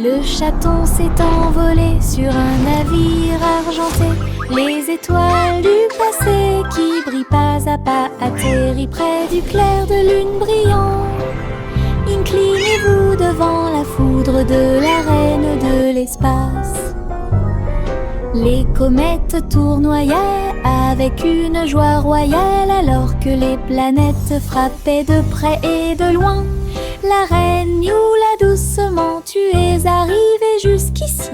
Le chaton s'est envolé sur un navire argenté. Les étoiles du passé qui brillent pas à pas atterrit près du clair de lune brillant. Inclinez-vous devant la foudre de la reine de l'espace. Les comètes tournoyaient avec une joie royale alors que les planètes frappaient de près et de loin. La reine Youla doucement, tu es arrivée jusqu'ici.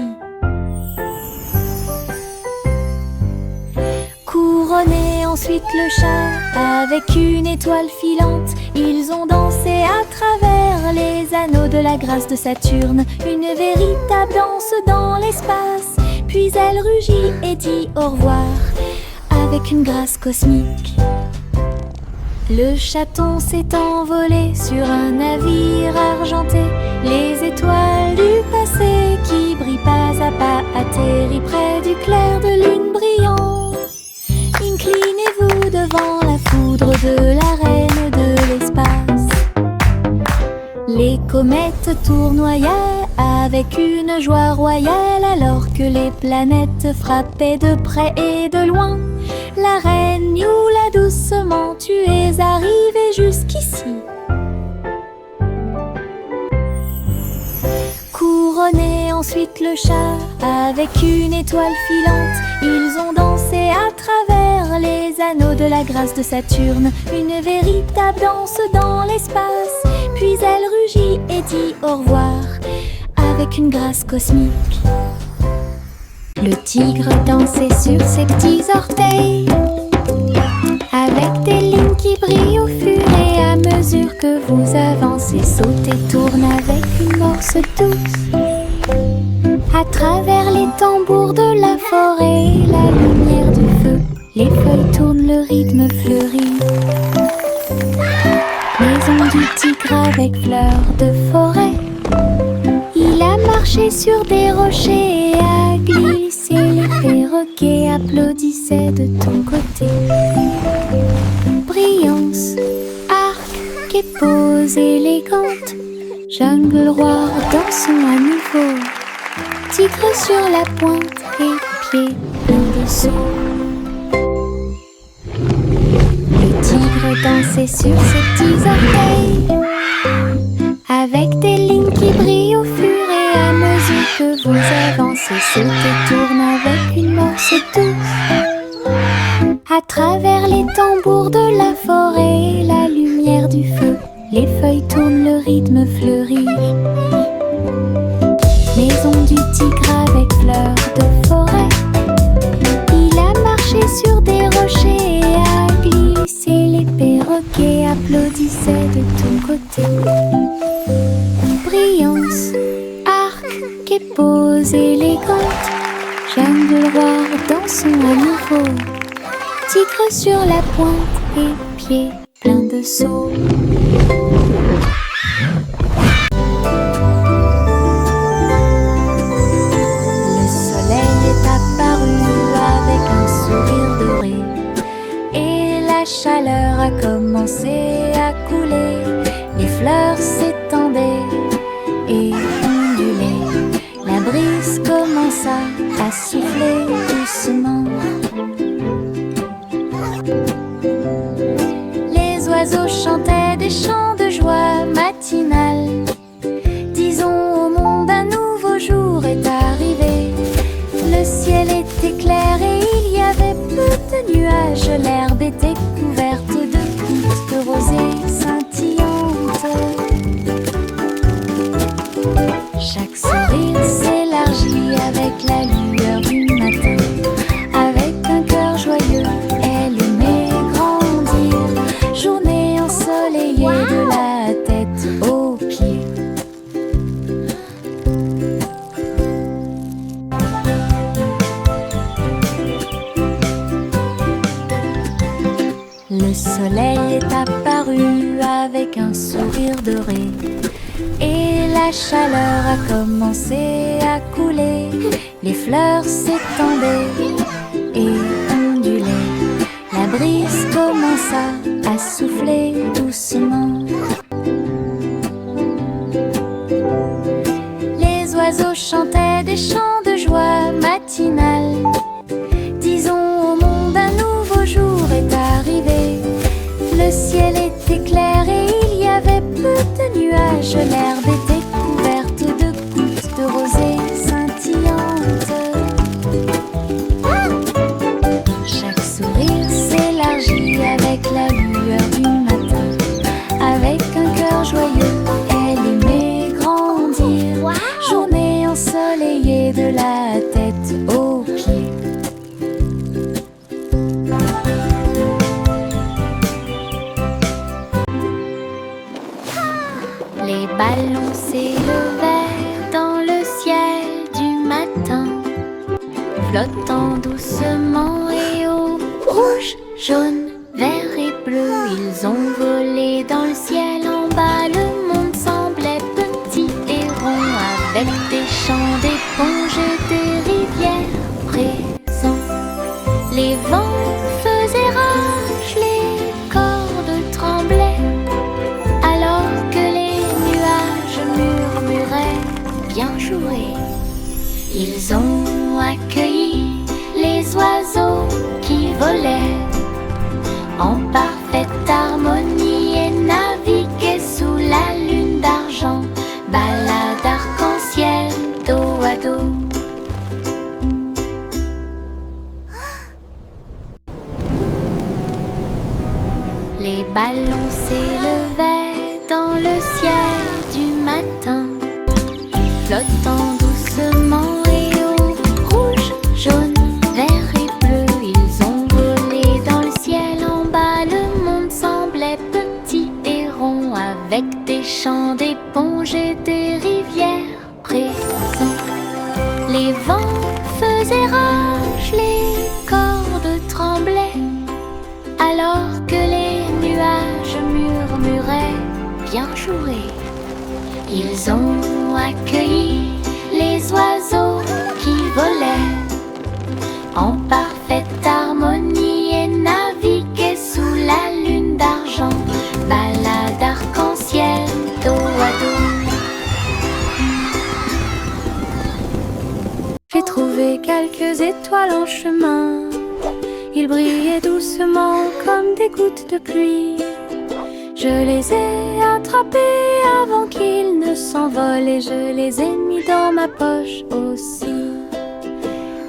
Couronné ensuite le chat avec une étoile filante. Ils ont dansé à travers les anneaux de la grâce de Saturne. Une véritable danse dans l'espace. Puis elle rugit et dit au revoir avec une grâce cosmique. Le chaton s'est envolé sur un navire argenté. Les étoiles du passé qui brillent pas à pas atterrit près du clair de lune brillant. Inclinez-vous devant la foudre de la reine de l'espace. Les comètes tournoyaient avec une joie royale alors que les planètes frappaient de près et de loin. La reine Youla doucement, tu es arrivée jusqu'ici. Couronné ensuite le chat avec une étoile filante. Ils ont dansé à travers les anneaux de la grâce de Saturne. Une véritable danse dans l'espace. Puis elle rugit et dit au revoir avec une grâce cosmique. Le tigre dansait sur ses petits orteils avec des lignes qui brillent au fur et à mesure que vous avancez. Saute et tourne avec une morse douce à travers les tambours de la forêt, la lumière du feu. Les feuilles tournent, le rythme fleurit. Maison du tigre avec fleurs de forêt. Il a marché sur des rochers et a glissé. Les perroquets applaudissaient de ton côté. Brillance, arc et pose élégante. Jungle roi, dansons à nouveau. Tigre sur la pointe et pieds pleins de saut. Le tigre dansait sur ses petits orteils avec des lignes qui brillent au fur et à mesure que vous avancez. Saute et tourne avec une morse douce à travers les tambours de la forêt, la lumière du feu. Les feuilles tournent, le rythme fleurit. Maison du tigre avec fleurs de forêt. Il a marché sur des rochers et a glissé. Les perroquets applaudissaient de ton côté. Brillance, arc et pose élégante. Jungle roi, dansons à nouveau. Tigre sur la pointe et pieds pleins de sauts. Le soleil est apparu avec un sourire doré et la chaleur a commencé à couler. Les fleurs s'étendaient et ondulaient. La brise commença à souffler doucement. Les oiseaux chantaient des chants de joie matinale. Disons au monde un nouveau jour est arrivé. Le ciel était clair et il y avait peu de nuages. L'herbe était couverte de gouttes de rosée scintillantes. Chaque sourire s'élargit avec la lueur du matin. Avec un cœur joyeux, elle aimait grandir. Journée ensoleillée de la tête aux pieds. Le soleil est apparu avec un sourire doré et la chaleur a commencé à couler. Les fleurs s'étendaient et ondulaient. La brise commença à souffler doucement. Les oiseaux chantaient des chants de joie matinale. Disons au monde un nouveau jour est arrivé. Le ciel était clair et il y avait peu de nuages. L'herbe était couverte de gouttes de rosée scintillantes. Chaque sourire s'élargit avec la lueur du matin. Avec un cœur joyeux, elle aimait grandir. Journée ensoleillée de la tête aux pieds. Les ballons s'élevèrent dans le ciel du matin, flottant doucement et haut. Rouge, jaune, vert et bleu, ils ont volé dans le ciel en bas. Le monde semblait petit et rond, avec des champs d'éponges et des rivières présents. Les vents faisaient rage, les cordes tremblaient, alors que les nuages murmuraient bien joué. Ils ont accueilli les oiseaux qui volaient en parfaite harmonie et naviguaient sous la lune d'argent. Balade arc-en-ciel dos à dos. Les ballons s'élevaient dans le ciel du matin, flottant doucement et haut. Rouge, jaune, vert et bleu, ils ont volé dans le ciel en bas. Le monde semblait petit et rond, avec des champs d'éponges et des rivières présents. Les vents faisaient rage, les cordes tremblaient, alors que les nuages murmuraient bien joué. Ils ont accueilli les oiseaux qui volaient en parfaite harmonie et naviguaient sous la lune d'argent. Balade arc-en-ciel dos à dos. J'ai trouvé quelques étoiles en chemin. Ils brillaient doucement comme des gouttes de pluie. Je les ai attrapés avant qu'ils ne s'envolent et je les ai mis dans ma poche aussi.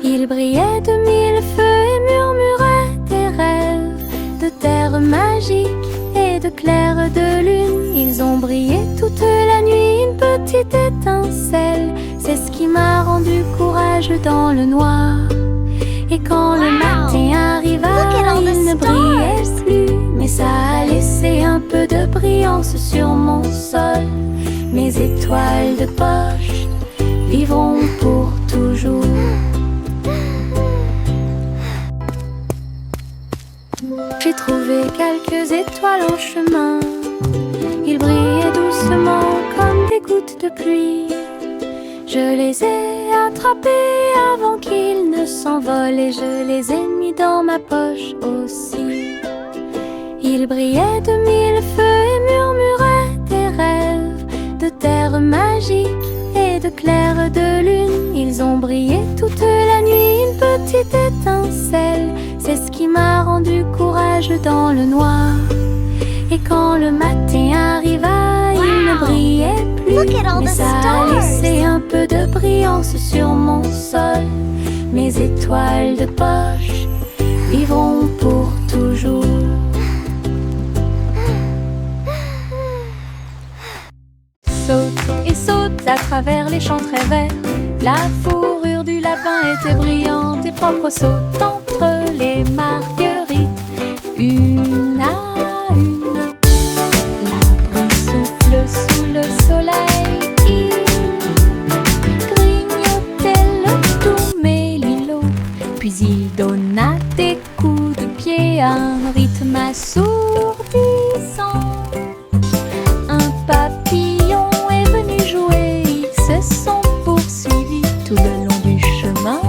Ils brillaient de mille feux et murmuraient des rêves de terre magique et de clair de lune. Ils ont brillé toute la nuit, une petite étincelle. C'est ce qui m'a rendu courageux dans le noir. Et quand le matin arriva, il ne brillait plus, mais ça a laissé un peu de brillance sur mon sol. Mes étoiles de poche vivront pour toujours. J'ai trouvé quelques étoiles en chemin. Ils brillaient doucement comme des gouttes de pluie. Je les ai attrapés avant qu'ils ne s'envolent et je les ai mis dans ma poche aussi. Ils brillaient de mille feux et murmuraient des rêves de terre magique et de clair de lune. Ils ont brillé toute la nuit, une petite étincelle. C'est ce qui m'a rendu courageux dans le noir. Et quand le matin arriva, il ne brillait plus, mais ça a laissé un peu de brillance sur mon sol. Mes étoiles de poche vivront pour toujours. Saute et saute à travers les champs très verts. La fourrure du lapin était brillante et propre. Saute entre les marguerites, une à une. La brume souffle sous le soleil. Il grignotait le tout mélilo, puis il donna des coups de pied à un rythme assourdissant. Un papillon est venu jouer, ils se sont poursuivis tout le long du chemin.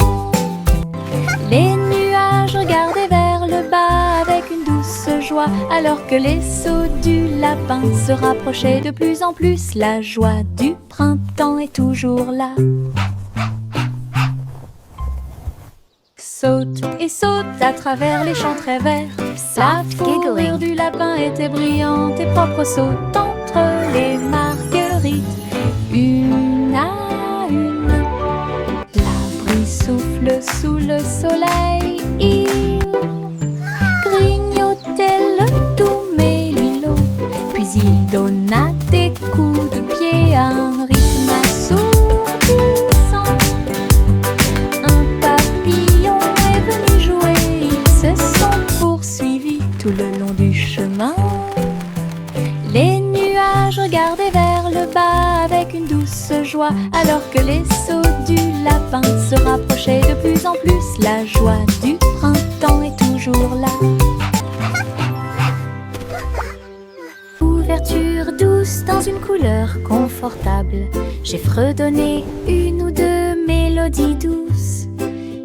Les nuages regardaient vers le bas avec une douce joie, alors que les sauts du lapin se rapprochait de plus en plus. La joie du printemps est toujours là. Saute et saute à travers les champs très verts. La fourrure du lapin était brillante et propre. Saute entre les marguerites, une à une. La brise souffle sous le soleil. Il grignotait le doux mélilo, puis il donna des coups de pied à un rythme assourdissant. Un papillon est venu jouer, ils se sont poursuivis tout le long du chemin. Les nuages regardaient vers le bas avec une douce joie, alors que les sauts du lapin se rapprochaient de plus en plus. La joie du printemps est toujours là. Couverture douce dans une couleur confortable, j'ai fredonné une ou deux mélodies douces.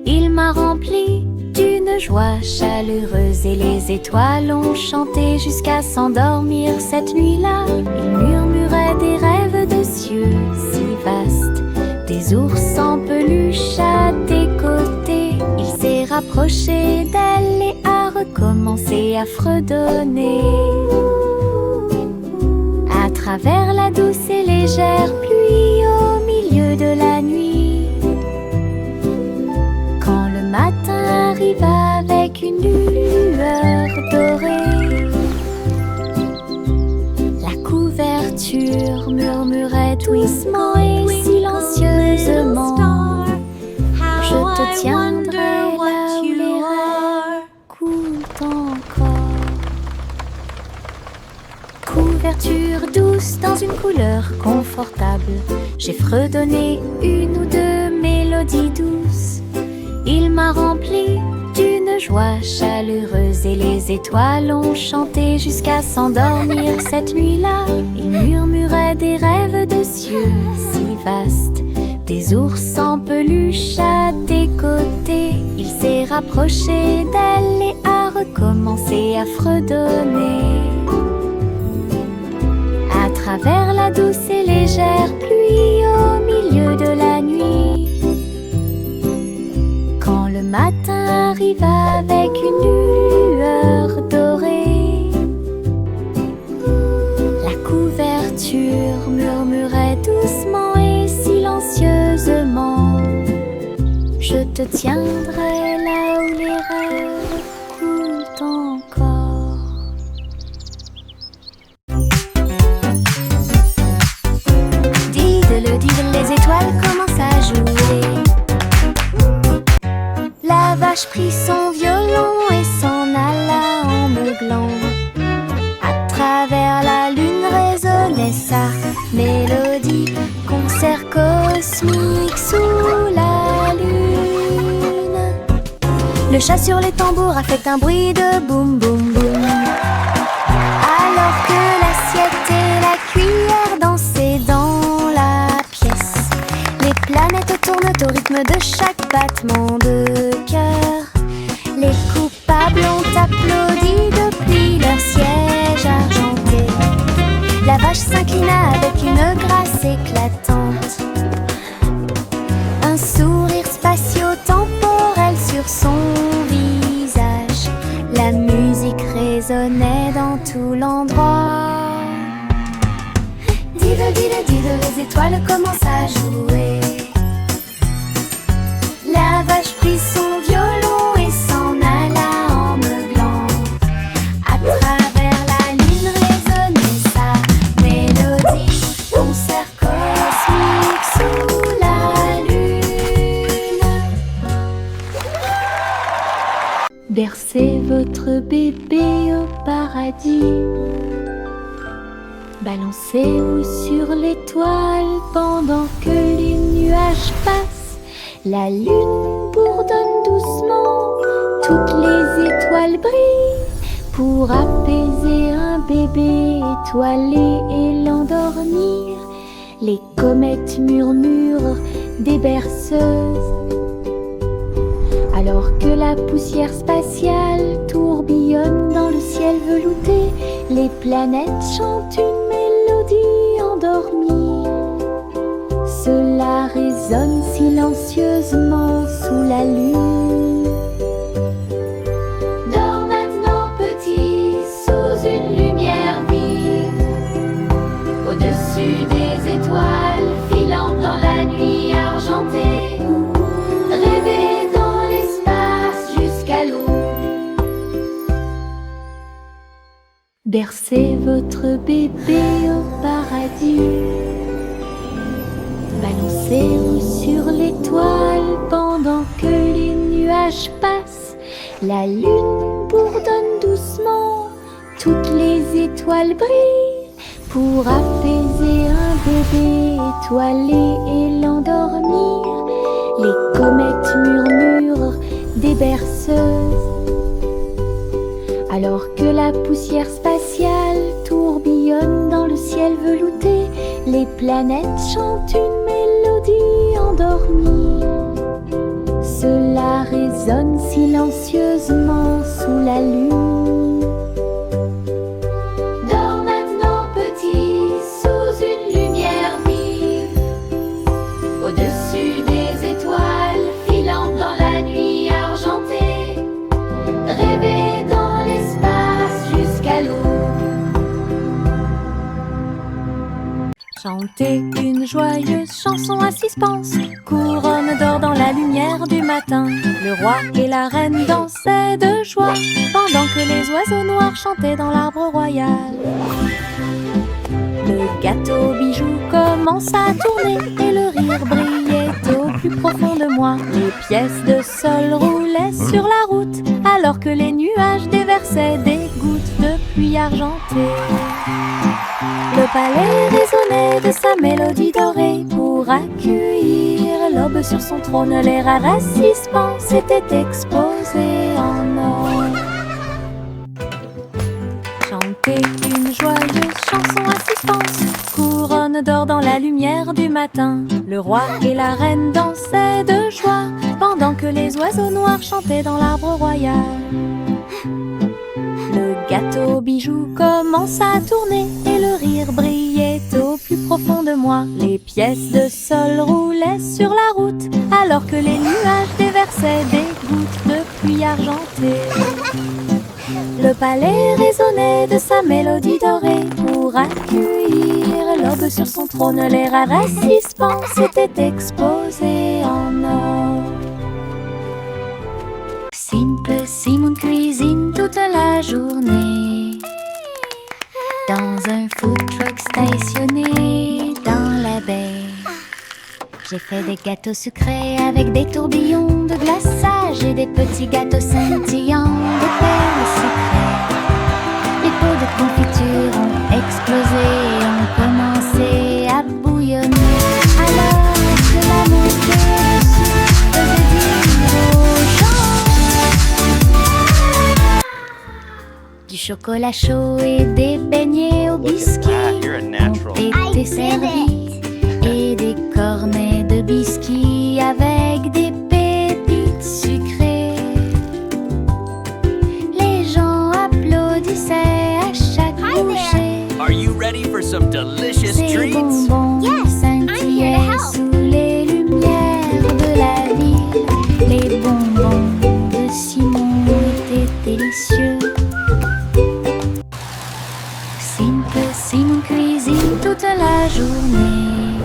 Il m'a rempli d'une joie chaleureuse et les étoiles ont chanté jusqu'à s'endormir cette nuit-là. Il murmurait des rêves de cieux si vastes, des ours en peluche à tes côtés. Il s'est rapproché d'elle et a recommencé à fredonner. À travers la douce et légère pluie au milieu de la nuit, quand le matin arrive avec une lueur dorée, la couverture murmurait doucement et silencieusement: je te tiendrai là où les rêves coulent encore. Couverture douce dans une couleur confortable, j'ai fredonné une ou deux mélodies douces. Il m'a rempli d'une joie chaleureuse et les étoiles ont chanté jusqu'à s'endormir cette nuit-là. Il murmurait des rêves de cieux si vastes, des ours en peluche à tes côtés. Il s'est rapproché d'elle et a recommencé à fredonner. À travers la douce et légère pluie au milieu de la nuit, quand le matin arrive avec une lueur dorée, la couverture murmurait doucement et silencieusement: je te tiendrai là où les rêves coulent encore. Les étoiles commencent à jouer. La vache prit son violon et s'en alla en meuglant. À travers la lune résonnait sa mélodie, concert cosmique sous la lune. Le chat sur les tambours a fait un bruit de boum boum boum, alors que l'assiette et la cuillère dansaient dans la pièce. Les planètes tournent au rythme de chaque battement de cœur. Les coupables ont applaudi depuis leur siège argenté. La vache s'inclina avec une grâce éclatante, un sourire spatio-temporel sur son visage. La musique résonnait dans tout l'endroit. Diddle, diddle, diddle, les étoiles commencent à jouer. La vache prit son violon et s'en alla en meuglant. À travers la lune résonnait sa mélodie, concert cosmique sous la lune. Bercez votre bébé au paradis, balancez-vous sur l'étoile pendant que les nuages passent. La lune bourdonne doucement, toutes les étoiles brillent pour apaiser un bébé étoilé et l'endormir. Les comètes murmurent des berceuses, alors que la poussière spatiale tourbillonne dans le ciel velouté. Les planètes chantent une mélodie endormie. Cela résonne silencieusement sous la lune. Dors maintenant petit, sous une lumière vive, au-dessus des étoiles filantes dans la nuit argentée. Rêvez dans l'espace jusqu'à l'aube. Bercez votre bébé au paradis. Balancez-vous sur l'étoile pendant que les nuages passent. La lune bourdonne doucement, toutes les étoiles brillent pour apaiser un bébé étoilé et l'endormir. Les comètes murmurent des berceuses, alors que la poussière spatiale tourbillonne dans le ciel velouté. Les planètes chantent une mélodie endormie. Cela résonne silencieusement sous la lune. Dors maintenant petit, sous une lumière vive, au-dessus des étoiles filantes dans la nuit argentée. Rêvez dans l'espace jusqu'à l'aube. Chantez une joyeuse chanson à suspense. Couronne d'or dans la lumière du matin. Le roi et la reine dansaient de joie pendant que les oiseaux noirs chantaient dans l'arbre royal. Le gâteau bijou commença à tourner et le rire brillait au plus profond de moi. Les pièces de sol roulaient sur la route alors que les nuages déversaient des gouttes de pluie argentée. Le palais résonnait de sa mélodie dorée pour accueillir l'aube sur son trône. Les racissements s'étaient exposés en or. Chantez une joyeuse chanson à suspense. Couronne d'or dans la lumière du matin. Le roi et la reine dansaient de joie pendant que les oiseaux noirs chantaient dans l'arbre royal. Le gâteau bijou commença à tourner et le rire brillait au plus profond de moi. Les pièces de sol roulaient sur la route alors que les nuages déversaient des gouttes de pluie argentée. Le palais résonnait de sa mélodie dorée pour accueillir l'aube sur son trône. Les racissements s'étaient exposés en or. Simple Simon cuisine toute la journée dans un food truck stationné dans la baie. J'ai fait des gâteaux sucrés avec des tourbillons de glaçage et des petits gâteaux scintillants de perles sucrées. Les pots de confiture ont explosé et ont commencé à bouillonner. Alors que la montée dessus faisait dire aux gens du chocolat chaud et des beignets au biscuit ont été servis et des cornets de biscuits avec des pépites sucrées. Les gens applaudissaient à chaque bouchée. Are you ready for some delicious Ces treats? bonbons scintillaient sous les lumières de la ville. Les bonbons de Simon étaient délicieux. Simon cuisine toute la journée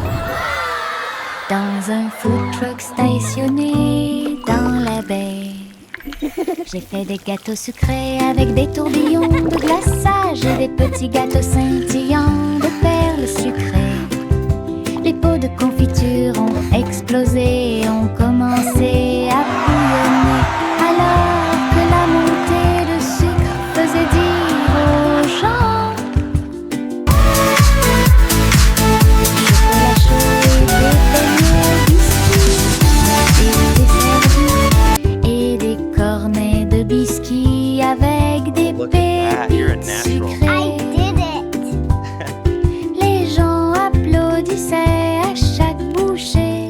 dans un food truck stationné dans la baie. J'ai fait des gâteaux sucrés avec des tourbillons de glaçage et des petits gâteaux scintillants de perles sucrées. Les pots de confiture ont explosé et ont commencé à bouillonner. Alors que la montée de sucre faisait dire aux gens avec des pépites sucrées. Les gens applaudissaient à chaque bouchée.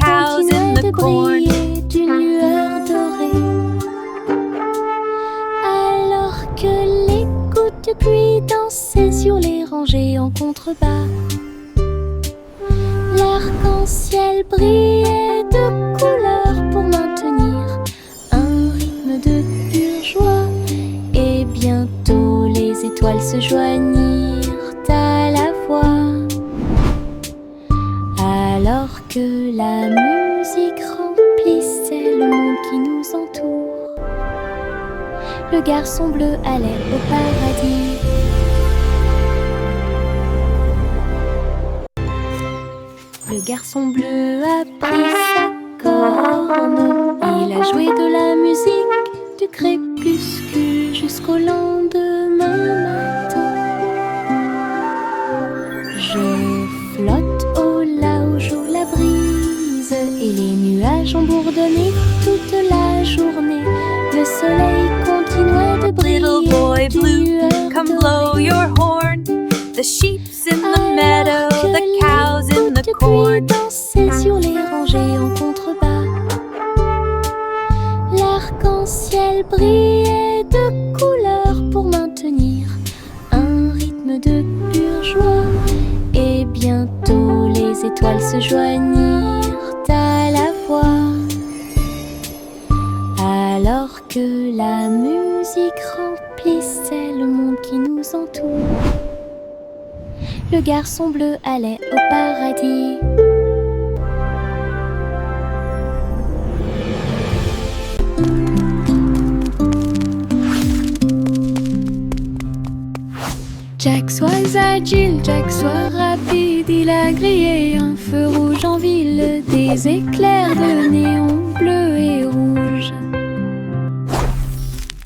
cows in continuait the de corn. briller d'une lueur dorée. Alors que les gouttes de pluie dansaient sur les rangées en contrebas, l'arc-en-ciel brillait de couleurs pour maintenir un rythme de pure joie. Et bientôt les étoiles se joignirent à la voix. Alors que la musique remplissait le monde qui nous entoure, le garçon bleu allait au paradis. Le garçon bleu a pris sa corne, il a joué de la musique du crépuscule jusqu'au lendemain matin. Je flotte au large où la brise et les nuages ont bourdonné toute la journée. Le soleil continuait de briller. Little boy d'une blue, lueur come blow dorée. your horn. The sheep's in the meadow, Alors que the les cows in gouttes the de pluie corn. dansaient sur les rangées en contrebas, l'arc-en-ciel brillait de couleurs pour maintenir un rythme de pure joie. Et bientôt les étoiles se joignirent à la voix. Alors que la musique remplissait le monde qui nous entoure, le garçon bleu allait au paradis. Jack soit agile, Jack soit rapide, il a grillé un feu rouge en ville, des éclairs de néon bleu et rouge.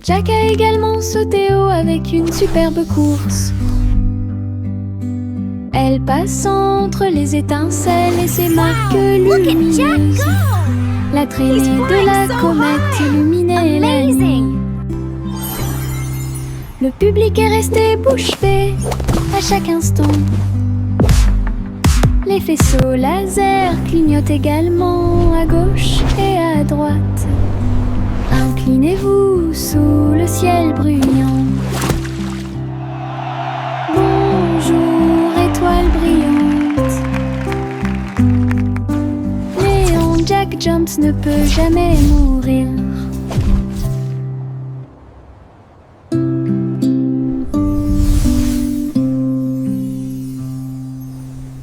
Jack a également sauté haut avec une superbe course. Elle passe entre les étincelles et ses marques lumineuses. La traînée de la comète illuminait la nuit. Le public est resté bouche bée à chaque instant. Les faisceaux laser clignotent également à gauche et à droite. Inclinez-vous sous le ciel bruyant. Bonjour, étoile brillante. Léon Jack Jones ne peut jamais mourir.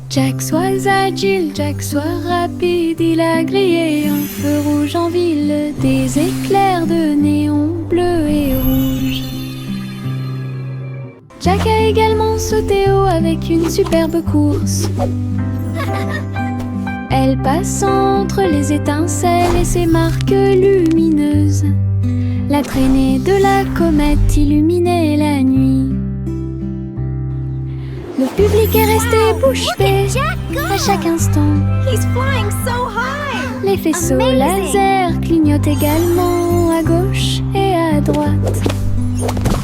Jack soit agile, Jack soit rapide, il a grillé un feu rouge en ville, des éclairs de néon bleu et rouge. Jack a également sauté haut avec une superbe course. Elle passe entre les étincelles et ses marques lumineuses. La traînée de la comète illuminait la nuit. Le public est resté bouche bée à chaque instant. He's flying so high. Les faisceaux laser clignotent également à gauche et à droite.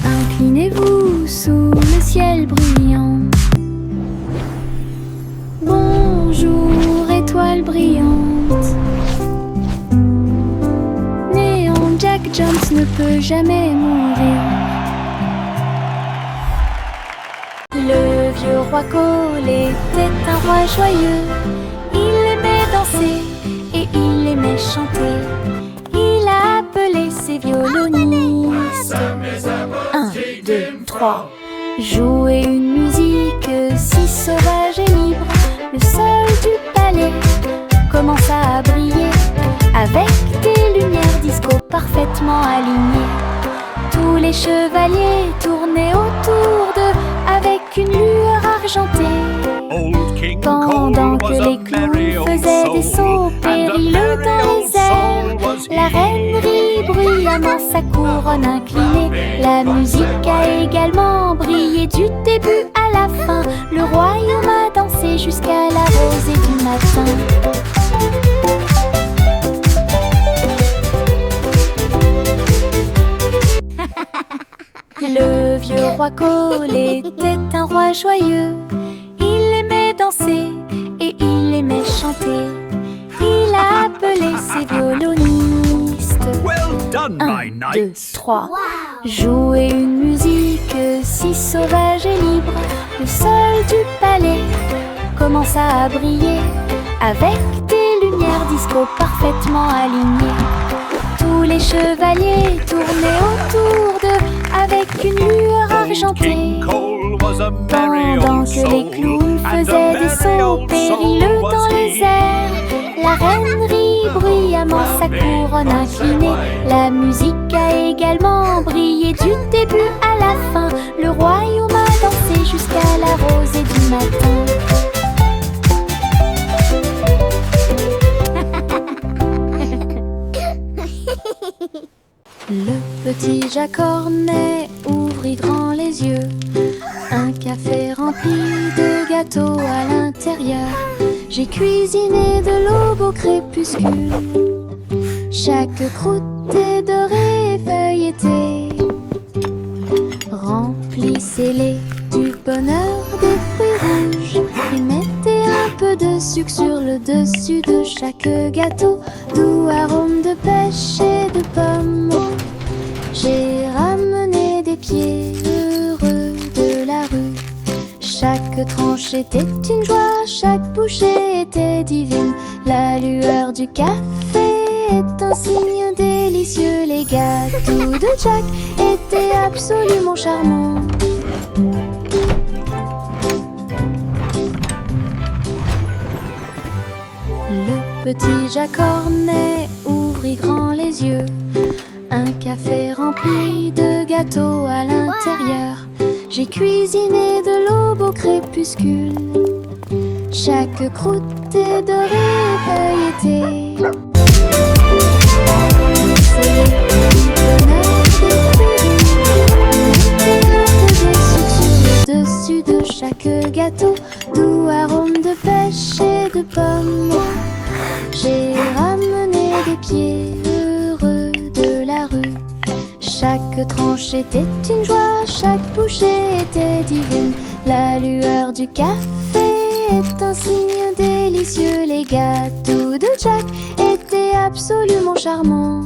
Inclinez-vous sous le ciel bruyant. Bonjour, étoile brillante. Néon Jack Jones ne peut jamais mourir. Le vieux roi Cole était un roi joyeux. Il aimait danser et il aimait chanter. Il a appelé ses violonistes. 1, 2, 3. Jouer une musique si sauvage et libre. Le sol du palais commença à briller avec des lumières disco parfaitement alignées. Tous les chevaliers tournaient autour d'eux avec une lueur argentée. Pendant que les clowns faisaient des sauts périlleux dans les airs, la reine rit bruyamment sa couronne inclinée. La musique a également brillé du début à la fin. Le royaume a dansé jusqu'à la rosée du matin. Le vieux roi Cole était un roi joyeux. Il aimait danser et il aimait chanter. Il a appelé ses violonistes. Well done, my 1, 2, knights. 3. Jouer une musique si sauvage et libre. Le sol du palais commença à briller avec des lumières disco parfaitement alignées. Tous les chevaliers tournaient autour d'eux avec une lueur argentée. King Cole was a merry Pendant old que les soul, clowns and a faisaient des merry sauts old périlleux soul dans was les he. airs, la reine rit bruyamment sa couronne inclinée. La musique a également brillé du début à la fin. Le royaume a dansé jusqu'à la rosée du matin. Le petit Jacques Cornet ouvrit grand les yeux. Un café rempli de gâteaux à l'intérieur. J'ai cuisiné de l'aube au crépuscule. Chaque croûte est dorée et feuilletée. Remplissez-les du bonheur de fruits rouges. Et mettez un peu de sucre sur le dessus de chaque gâteau. Doux arôme de pêche et de pommes. J'ai ramené des pieds heureux de la rue. Chaque tranche était une joie, chaque bouchée était divine. La lueur du café est un signe délicieux. Les gâteaux de Jack étaient absolument charmants. Le petit Jacques Cornet ouvrit grand les yeux. Un café rempli de gâteaux à l'intérieur. J'ai cuisiné de l'aube au crépuscule. Chaque croûte est dorée et feuilletée. C'est du bonheur de fruits rouges. Mettez un peu de sucre sur le dessus de chaque gâteau. Doux arôme de pêche et de pommes. J'ai ramené des pieds heureux de la rue. Chaque tranche était une joie, chaque bouchée était divine. La lueur du café est un signe délicieux. Les gâteaux de Jack étaient absolument charmants.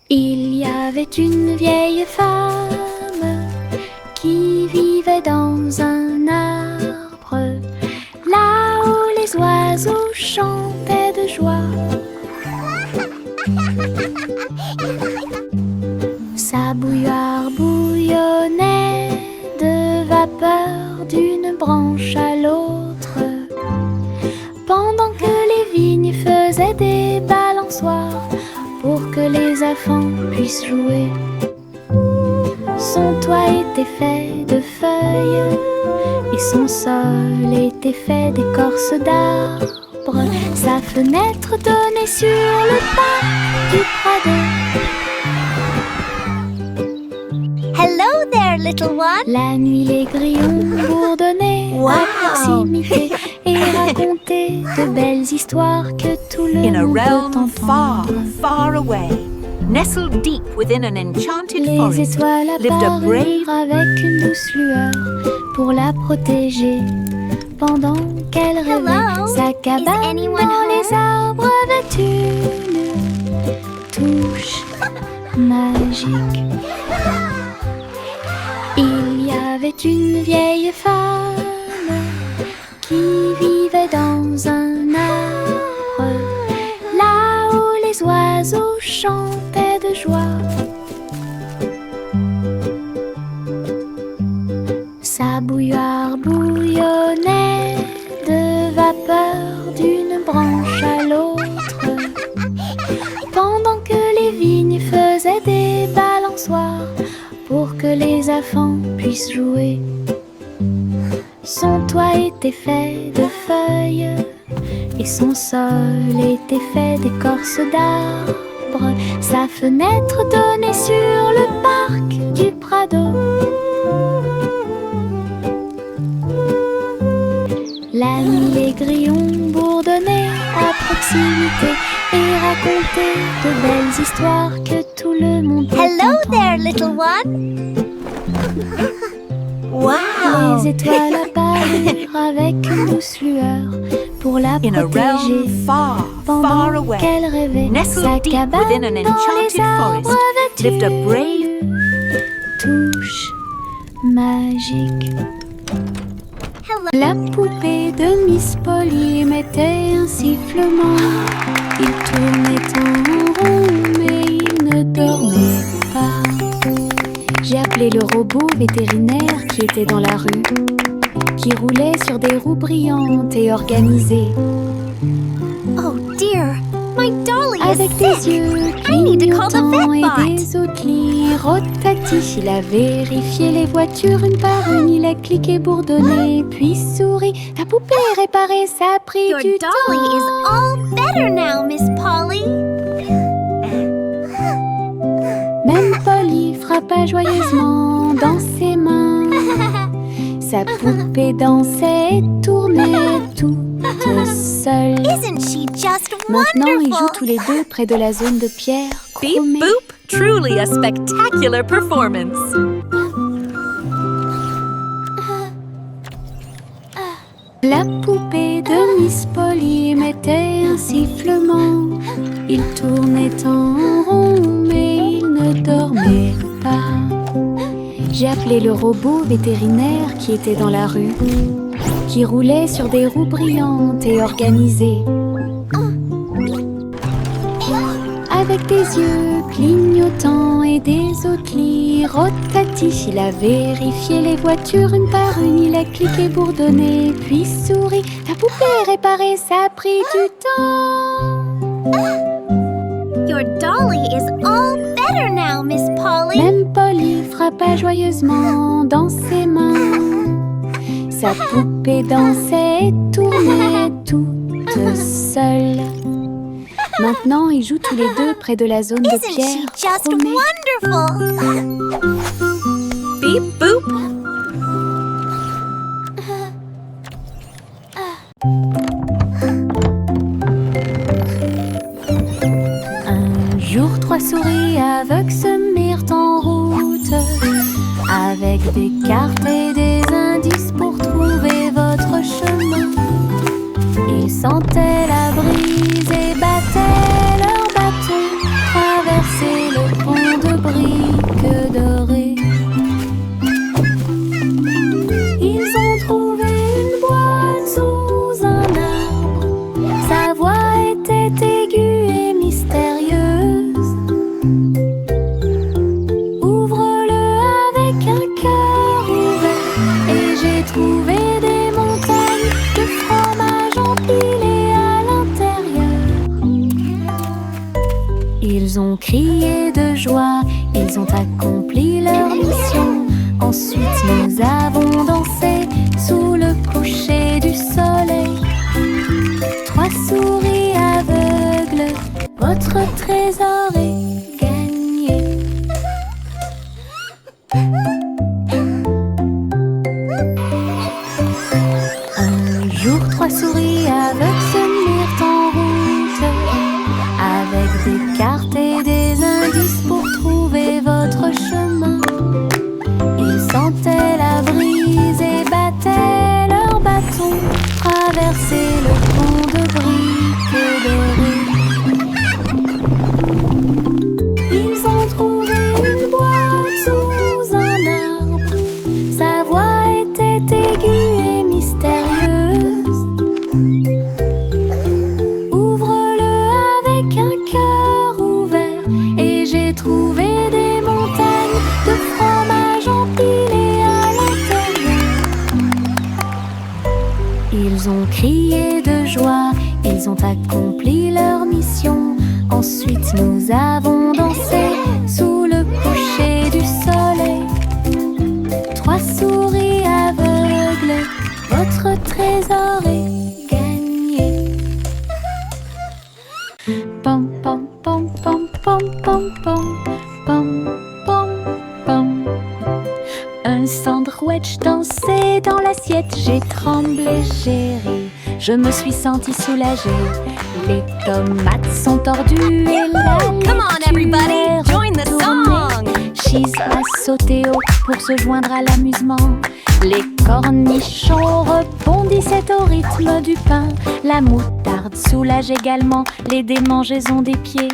Il y avait une vieille femme qui vivait dans un arbre, là où les oiseaux chantaient de joie. Sa bouilloire bouillonnait de vapeur d'une branche à l'autre, pendant que les vignes faisaient des balançoires pour que les enfants puissent jouer. Son toit était fait de feuilles et son sol était fait d'écorce d'arbre. Sa fenêtre donnait sur le parc du Prado. Hello there, little one. La nuit, les grillons bourdonnaient à proximité et racontaient de belles histoires que tout le In a monde realm peut far, entendre. far away, nestled deep within an enchanted Les forest, étoiles lived a brave apparurent avec une douce lueur pour la protéger pendant qu'elle rêvait. Hello, Sa cabane dans anyone les arbres avait une touche magique. Il y avait une vieille femme qui vivait dans un arbre, là où les oiseaux chantaient de joie. Sa bouilloire bouillonnait de vapeur d'une branche à l'autre, pendant que les vignes faisaient des balançoires pour que les enfants puissent jouer. Son toit était fait de feuilles et son sol était fait d'écorce d'arbre. Sa fenêtre donnait sur le parc du Prado. La nuit, les grillons bourdonnaient à proximité et racontaient de belles histoires que tout le monde peut Hello entendre. there, little one. Wow! Les étoiles apparurent avec une douce lueur pour la In a protéger. realm far, far Pendant away, qu'elle rêvait, nestled sa deep cabane within an dans enchanted les arbres forest, lived a vêtus brave. touche magique. Hello. La poupée de Miss Polly émettait un sifflement. Il tournait en rond, mais il ne dormait pas. J'ai appelé le robot vétérinaire qui était dans la rue, qui roulait sur des roues brillantes et organisées. Oh dear, my dolly Avec is des sick. yeux I need to call the clignotants et vetbot. des outils rotatifs, il a vérifié les voitures une par une. Il a cliqué, bourdonné, puis souri. Ta poupée réparée, ça a pris Your du dolly temps. is all better now, Miss Polly. Même Polly frappa joyeusement dans ses mains. Sa poupée dansait et tournait toute seule. Isn't she just Maintenant, ils jouent wonderful? tous les deux près de la zone de pierre Beep chromée. boop, truly a spectacular performance. La poupée de Miss Polly émettait un sifflement. Il tournait en rond, mais il ne dormait pas. J'ai appelé le robot vétérinaire qui était dans la rue, qui roulait sur des roues brillantes et organisées. Avec des yeux clignotants et des outils rotatifs, il a vérifié les voitures une par une. Il a cliqué, bourdonné, puis souri. Ta poupée réparée, ça a pris du temps. Your dolly is all better now, Miss Polly. Même Polly frappa joyeusement dans ses mains. Sa poupée dansait et tournait toute seule. Maintenant, ils jouent tous les deux près de la zone de Isn't she pierre just chromée. wonderful? Beep boop. Un jour, trois souris aveugles se mirent en route, avec des cartes et des indices pour trouver votre chemin. Ils sentaient la brise et battaient leurs bâtons, traversaient le pont de briques dorées. Ils ont trouvé une boîte sous un arbre. Sa voix était aiguë et mystérieuse. Ouvre-le avec un cœur ouvert et j'ai trouvé des montagnes de fromage empilées à l'intérieur. Ils ont crié de joie, ils ont accompli leur mission. Ensuite nous avons dansé sous le coucher du soleil. Trois souris aveugles, votre trésor est gagné. Un jour, trois souris aveugles se mirent en route, avec des cartes et des indices pour trouver votre chemin. Ils sentaient la brise et battaient leurs bâtons, traversaient le pont de briques dorées. Ils ont trouvé une boîte sous un arbre. Sa voix était aiguë et mystérieuse. Ouvre-le avec un cœur ouvert et j'ai trouvé des montagnes de fromage empilées à l'intérieur. Ils ont crié de joie, ils ont accompli leur mission. Ensuite nous avons dansé sous le coucher du soleil. Trois souris aveugles, votre trésor est gagné. Pom pom pom pom pom pom pom pom pom pom. Un sandwich dansait dans l'assiette, j'ai tremblé, j'ai ri, je me suis sentie soulagée. Les tomates sont tordues et la Come on, lecture everybody, est join the retournée. song. She's a sauté haut pour se joindre à l'amusement. Les cornichons rebondissaient au rythme du pain. La moutarde soulage également les démangeaisons des pieds.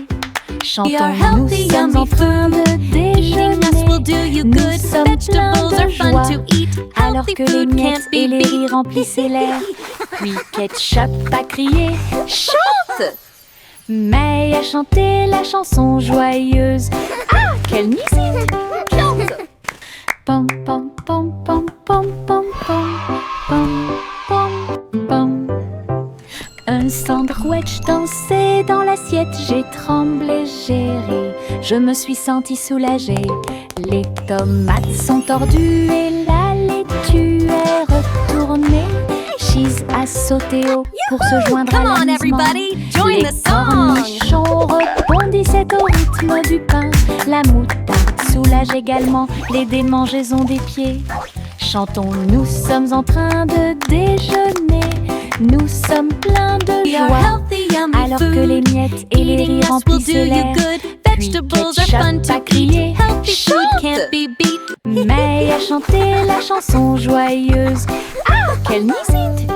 Chantons, nous sommes en train de déjeuner. Nous sommes pleins de joie, alors que les miettes et les riz remplissaient l'air. Puis Ketchup a crié « Chante !» May a chanté la chanson joyeuse. Ah, quelle musique! Chante! Pom pom pom pom pom pom pom pom pom pom. Un sandwich dansait dans l'assiette. J'ai tremblé, j'ai ri. Je me suis sentie soulagée. Les tomates sont tordues et la laitue est retournée. She's a sauté haut pour se joindre à l'amusement. Les cornichons rebondissaient au rythme du pain. La moutarde soulage également les démangeaisons des pieds. Chantons, nous sommes en train de déjeuner. Nous sommes pleins de joie, alors que les miettes et les riz remplissaient l'air. Puis Ketchup a crié « Chante !» May a chanté la chanson joyeuse. Ah, quelle musique!